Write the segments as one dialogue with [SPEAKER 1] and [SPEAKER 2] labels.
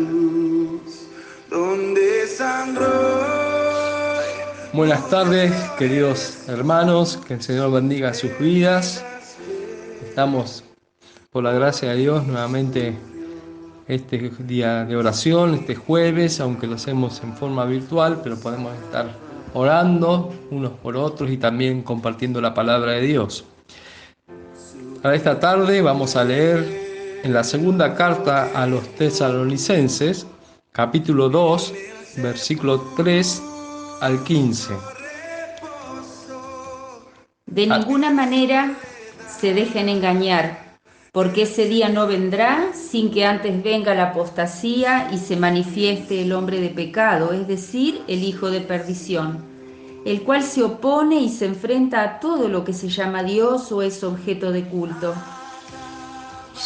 [SPEAKER 1] cruz, donde sangró.
[SPEAKER 2] Buenas tardes, queridos hermanos, que el Señor bendiga sus vidas. Estamos, por la gracia de Dios, nuevamente este día de oración, este jueves, aunque lo hacemos en forma virtual, pero podemos estar orando unos por otros y también compartiendo la palabra de Dios. Para esta tarde vamos a leer en la segunda carta a los Tesalonicenses, capítulo 2, versículo 3 al 15.
[SPEAKER 3] De ninguna manera se dejen engañar, porque ese día no vendrá sin que antes venga la apostasía y se manifieste el hombre de pecado, es decir, el hijo de perdición, el cual se opone y se enfrenta a todo lo que se llama Dios o es objeto de culto.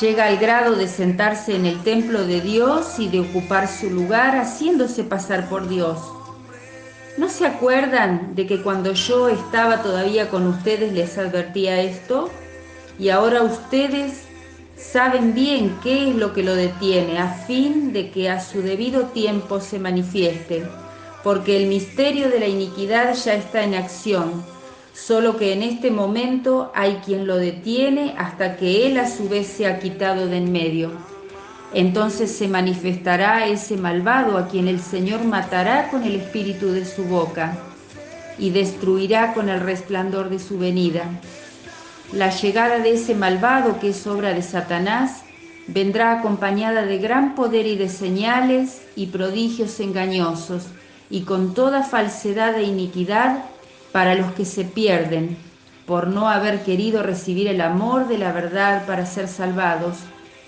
[SPEAKER 3] Llega al grado de sentarse en el templo de Dios y de ocupar su lugar haciéndose pasar por Dios. ¿No se acuerdan de que cuando yo estaba todavía con ustedes les advertía esto? Y ahora ustedes saben bien qué es lo que lo detiene, a fin de que a su debido tiempo se manifieste, porque el misterio de la iniquidad ya está en acción, solo que en este momento hay quien lo detiene hasta que él a su vez sea quitado de en medio. Entonces se manifestará ese malvado a quien el Señor matará con el espíritu de su boca y destruirá con el resplandor de su venida. La llegada de ese malvado, que es obra de Satanás, vendrá acompañada de gran poder y de señales y prodigios engañosos, y con toda falsedad e iniquidad para los que se pierden, por no haber querido recibir el amor de la verdad para ser salvados.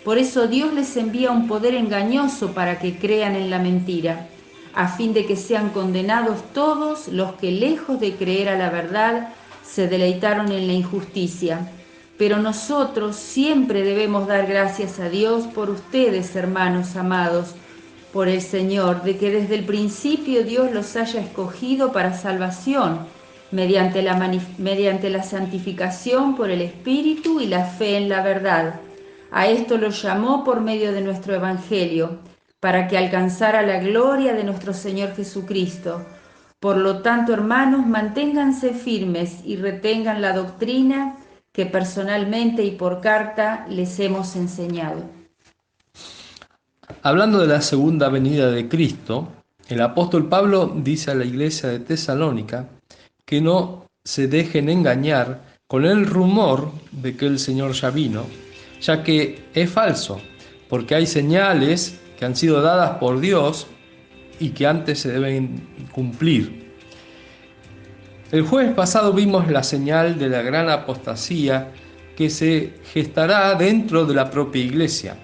[SPEAKER 3] Por eso Dios les envía un poder engañoso para que crean en la mentira, a fin de que sean condenados todos los que, lejos de creer a la verdad, se deleitaron en la injusticia. Pero nosotros siempre debemos dar gracias a Dios por ustedes, hermanos amados, por el Señor, de que desde el principio Dios los haya escogido para salvación, mediante la santificación por el Espíritu y la fe en la verdad. A esto los llamó por medio de nuestro Evangelio, para que alcanzara la gloria de nuestro Señor Jesucristo. Por lo tanto, hermanos, manténganse firmes y retengan la doctrina que personalmente y por carta les hemos enseñado.
[SPEAKER 2] Hablando de la segunda venida de Cristo, el apóstol Pablo dice a la iglesia de Tesalónica que no se dejen engañar con el rumor de que el Señor ya vino, ya que es falso, porque hay señales que han sido dadas por Dios y que antes se deben cumplir. El jueves pasado vimos la señal de la gran apostasía que se gestará dentro de la propia iglesia.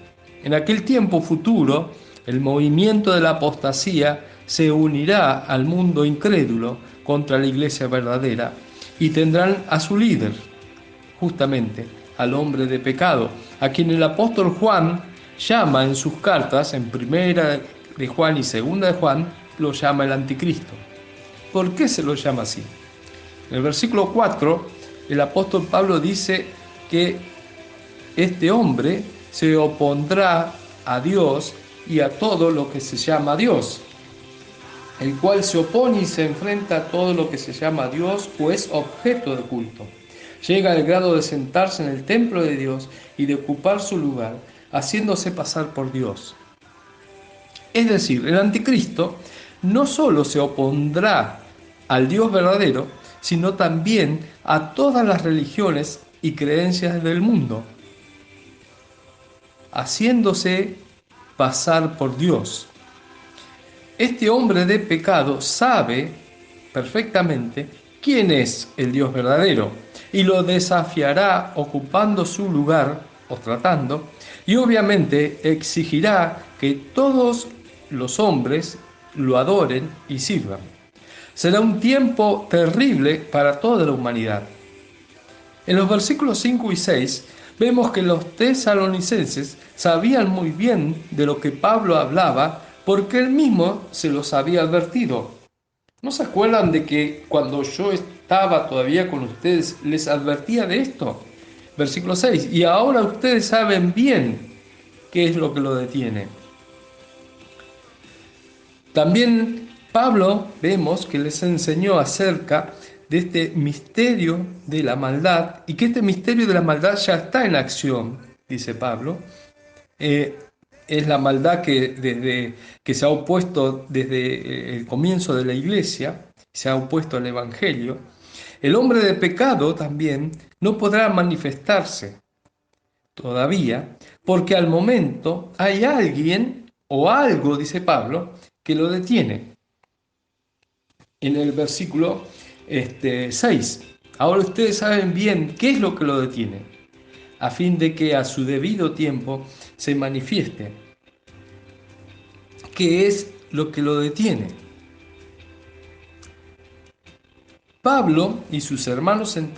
[SPEAKER 2] En aquel tiempo futuro, el movimiento de la apostasía se unirá al mundo incrédulo contra la iglesia verdadera y tendrán a su líder, justamente al hombre de pecado, a quien el apóstol Juan llama en sus cartas, en primera de Juan y segunda de Juan, lo llama el anticristo. ¿Por qué se lo llama así? En el versículo 4, el apóstol Pablo dice que este hombre se opondrá a Dios y a todo lo que se llama Dios, el cual se opone y se enfrenta a todo lo que se llama Dios o es objeto de culto. Llega al grado de sentarse en el templo de Dios y de ocupar su lugar, haciéndose pasar por Dios. Es decir, el anticristo no solo se opondrá al Dios verdadero, sino también a todas las religiones y creencias del mundo, haciéndose pasar por Dios. Este hombre de pecado sabe perfectamente quién es el Dios verdadero y lo desafiará ocupando su lugar o tratando, y obviamente exigirá que todos los hombres lo adoren y sirvan. Será un tiempo terrible para toda la humanidad. En los versículos 5 y 6 vemos que los tesalonicenses sabían muy bien de lo que Pablo hablaba porque él mismo se los había advertido. ¿No se acuerdan de que cuando yo estaba todavía con ustedes les advertía de esto? Versículo 6. Y ahora ustedes saben bien qué es lo que lo detiene. También Pablo vemos que les enseñó acerca de este misterio de la maldad y que este misterio de la maldad ya está en acción, dice Pablo. Es la maldad que se ha opuesto desde el comienzo de la iglesia, se ha opuesto al Evangelio. El hombre de pecado también no podrá manifestarse todavía, porque al momento hay alguien o algo, dice Pablo, que lo detiene. En el versículo 6. Ahora ustedes saben bien qué es lo que lo detiene, a fin de que a su debido tiempo se manifieste. ¿Qué es lo que lo detiene? Pablo y sus hermanos en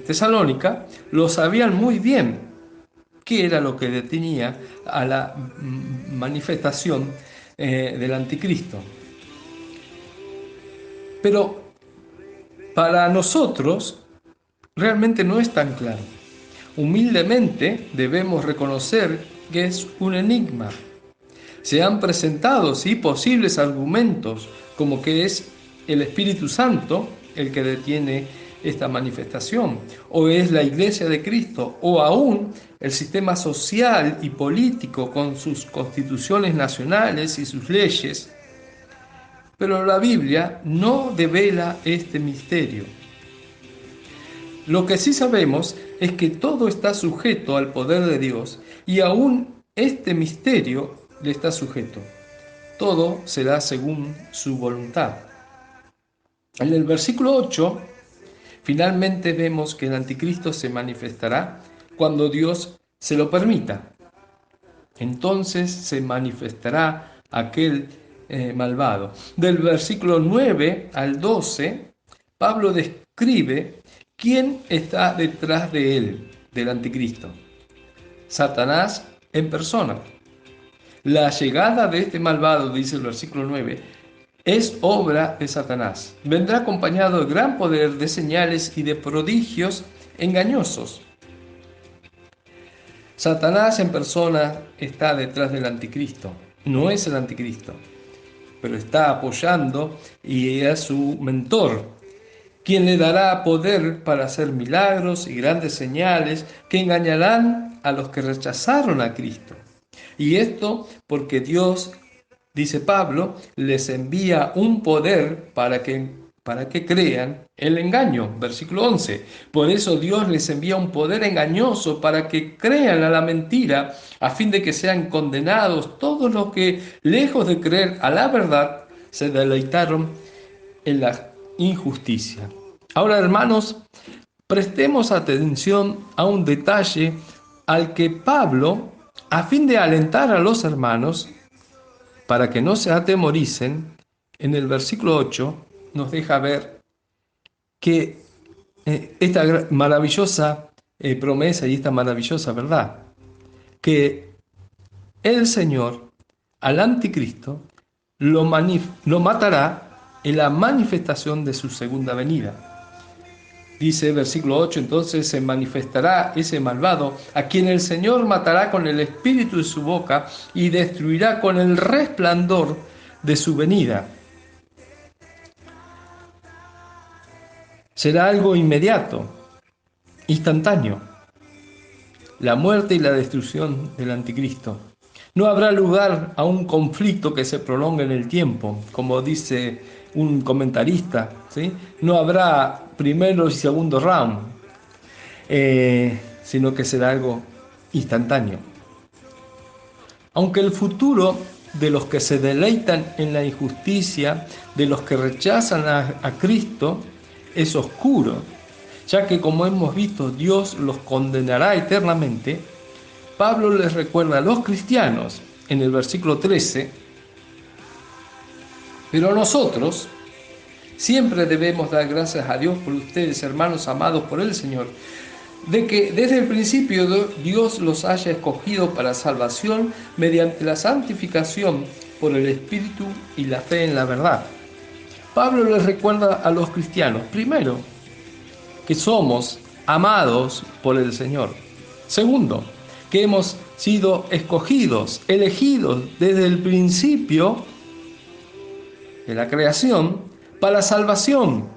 [SPEAKER 2] Tesalónica lo sabían muy bien qué era lo que detenía a la manifestación del anticristo. Pero para nosotros realmente no es tan claro. Humildemente debemos reconocer que es un enigma. Se han presentado, sí, posibles argumentos, como que es el Espíritu Santo el que detiene esta manifestación, o es la Iglesia de Cristo, o aún el sistema social y político con sus constituciones nacionales y sus leyes. Pero la Biblia no devela este misterio. Lo que sí sabemos es que todo está sujeto al poder de Dios y aún este misterio le está sujeto. Todo será según su voluntad. En el versículo 8, finalmente vemos que el anticristo se manifestará cuando Dios se lo permita. Entonces se manifestará aquel malvado. Del versículo 9 al 12, Pablo describe quién está detrás de él, del anticristo. Satanás en persona. La llegada de este malvado, dice el versículo 9, es obra de Satanás. Vendrá acompañado de gran poder, de señales y de prodigios engañosos. Satanás en persona está detrás del anticristo. No es el anticristo, pero está apoyando y es su mentor, quien le dará poder para hacer milagros y grandes señales que engañarán a los que rechazaron a Cristo. Y esto porque Dios, dice Pablo, les envía un poder para que crean el engaño. Versículo 11. Por eso Dios les envía un poder engañoso para que crean a la mentira, a fin de que sean condenados todos los que, lejos de creer a la verdad, se deleitaron en la injusticia. Ahora, hermanos, prestemos atención a un detalle al que Pablo, a fin de alentar a los hermanos, para que no se atemoricen, en el versículo 8 nos deja ver que esta maravillosa promesa y esta maravillosa verdad, que el Señor al anticristo lo matará en la manifestación de su segunda venida. Dice versículo 8, entonces se manifestará ese malvado, a quien el Señor matará con el espíritu de su boca y destruirá con el resplandor de su venida. Será algo inmediato, instantáneo, la muerte y la destrucción del anticristo. No habrá lugar a un conflicto que se prolongue en el tiempo, como dice un comentarista, ¿sí? No habrá primero y segundo round, sino que será algo instantáneo. Aunque el futuro de los que se deleitan en la injusticia, de los que rechazan a Cristo, es oscuro, ya que, como hemos visto, Dios los condenará eternamente. Pablo les recuerda a los cristianos en el versículo 13, pero nosotros siempre debemos dar gracias a Dios por ustedes, hermanos amados por el Señor, de que desde el principio Dios los haya escogido para salvación mediante la santificación por el Espíritu y la fe en la verdad. Pablo les recuerda a los cristianos, primero, que somos amados por el Señor. Segundo, que hemos sido escogidos, elegidos desde el principio de la creación para salvación.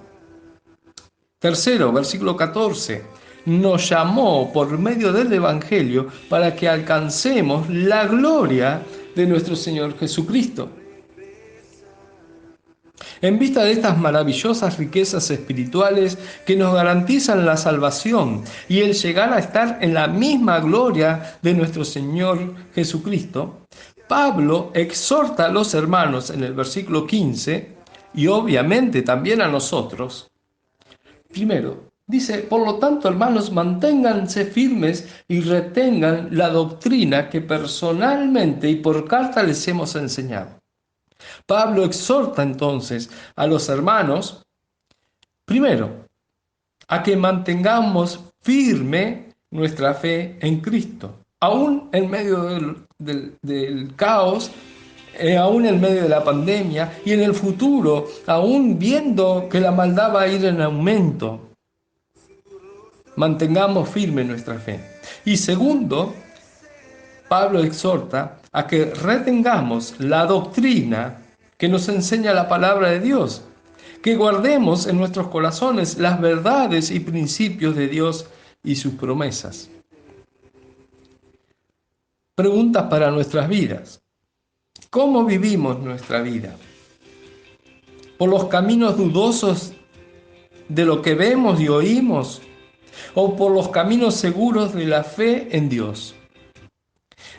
[SPEAKER 2] Tercero, versículo 14, nos llamó por medio del Evangelio para que alcancemos la gloria de nuestro Señor Jesucristo. En vista de estas maravillosas riquezas espirituales que nos garantizan la salvación y el llegar a estar en la misma gloria de nuestro Señor Jesucristo, Pablo exhorta a los hermanos en el versículo 15 y obviamente también a nosotros. Primero, dice, por lo tanto, hermanos, manténganse firmes y retengan la doctrina que personalmente y por carta les hemos enseñado. Pablo exhorta entonces a los hermanos, primero, a que mantengamos firme nuestra fe en Cristo, aún en medio del caos, aún en medio de la pandemia y en el futuro, aún viendo que la maldad va a ir en aumento. Mantengamos firme nuestra fe. Y segundo, Pablo exhorta a que retengamos la doctrina que nos enseña la palabra de Dios, que guardemos en nuestros corazones las verdades y principios de Dios y sus promesas. Preguntas para nuestras vidas. ¿Cómo vivimos nuestra vida? ¿Por los caminos dudosos de lo que vemos y oímos? ¿O por los caminos seguros de la fe en Dios?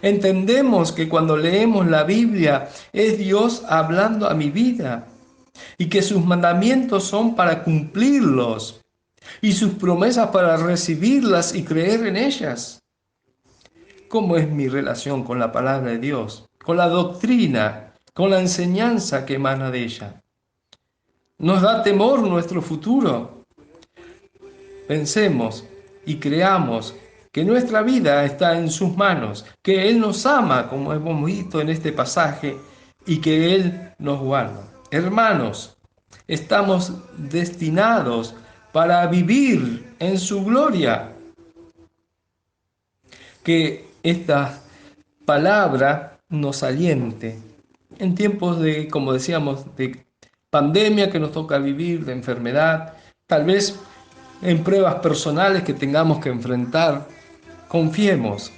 [SPEAKER 2] Entendemos que cuando leemos la Biblia es Dios hablando a mi vida y que sus mandamientos son para cumplirlos y sus promesas para recibirlas y creer en ellas. ¿Cómo es mi relación con la palabra de Dios, con la doctrina, con la enseñanza que emana de ella? ¿Nos da temor nuestro futuro? Pensemos y creamos que nuestra vida está en sus manos, que Él nos ama, como hemos visto en este pasaje, y que Él nos guarda. Hermanos, estamos destinados para vivir en su gloria. Que esta palabra nos aliente en tiempos de, como decíamos, de pandemia que nos toca vivir, de enfermedad, tal vez en pruebas personales que tengamos que enfrentar. Confiemos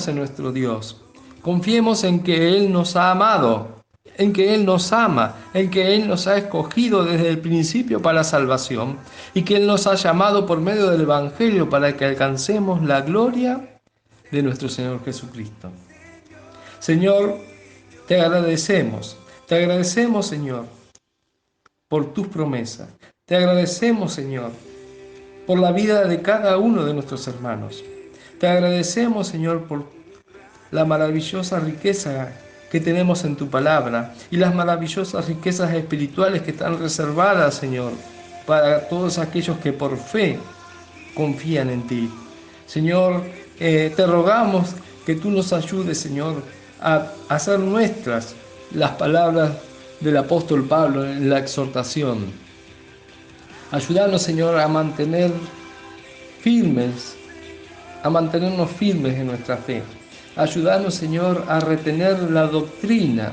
[SPEAKER 2] en nuestro Dios, confiemos en que Él nos ha amado, en que Él nos ama, en que Él nos ha escogido desde el principio para la salvación y que Él nos ha llamado por medio del Evangelio para que alcancemos la gloria de nuestro Señor Jesucristo. Señor, te agradecemos, Señor, por tus promesas. Te agradecemos, Señor, por la vida de cada uno de nuestros hermanos. Te agradecemos, Señor, por la maravillosa riqueza que tenemos en tu palabra y las maravillosas riquezas espirituales que están reservadas, Señor, para todos aquellos que por fe confían en ti. Señor, te rogamos que tú nos ayudes, Señor, a hacer nuestras las palabras del apóstol Pablo en la exhortación. Ayúdanos, Señor, a mantenernos firmes en nuestra fe. Ayúdanos, Señor, a retener la doctrina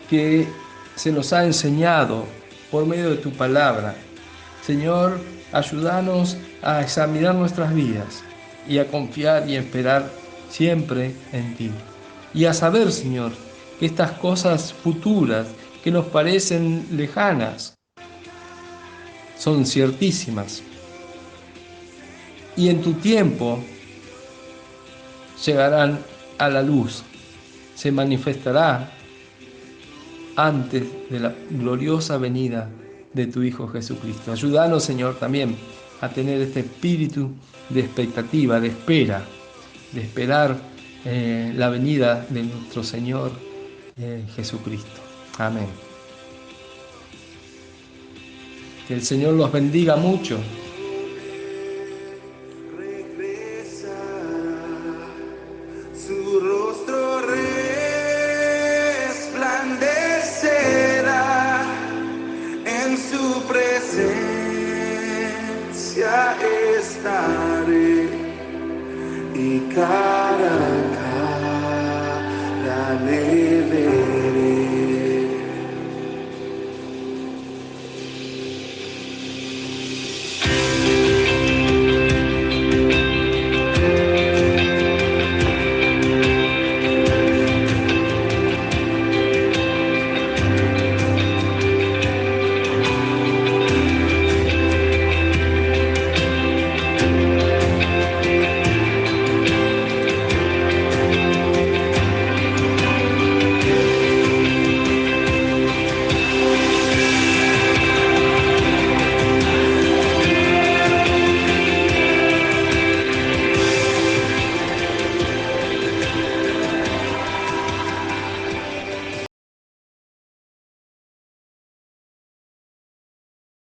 [SPEAKER 2] que se nos ha enseñado por medio de tu palabra. Señor, ayúdanos a examinar nuestras vidas y a confiar y esperar siempre en ti. Y a saber, Señor, que estas cosas futuras que nos parecen lejanas son ciertísimas. Y en tu tiempo llegarán a la luz, se manifestará antes de la gloriosa venida de tu Hijo Jesucristo. Ayúdanos, Señor, también a tener este espíritu de expectativa, de esperar la venida de nuestro Señor Jesucristo. Amén. Que el Señor los bendiga mucho.
[SPEAKER 1] Su rostro resplandecerá, en su presencia estaré y cara a cara le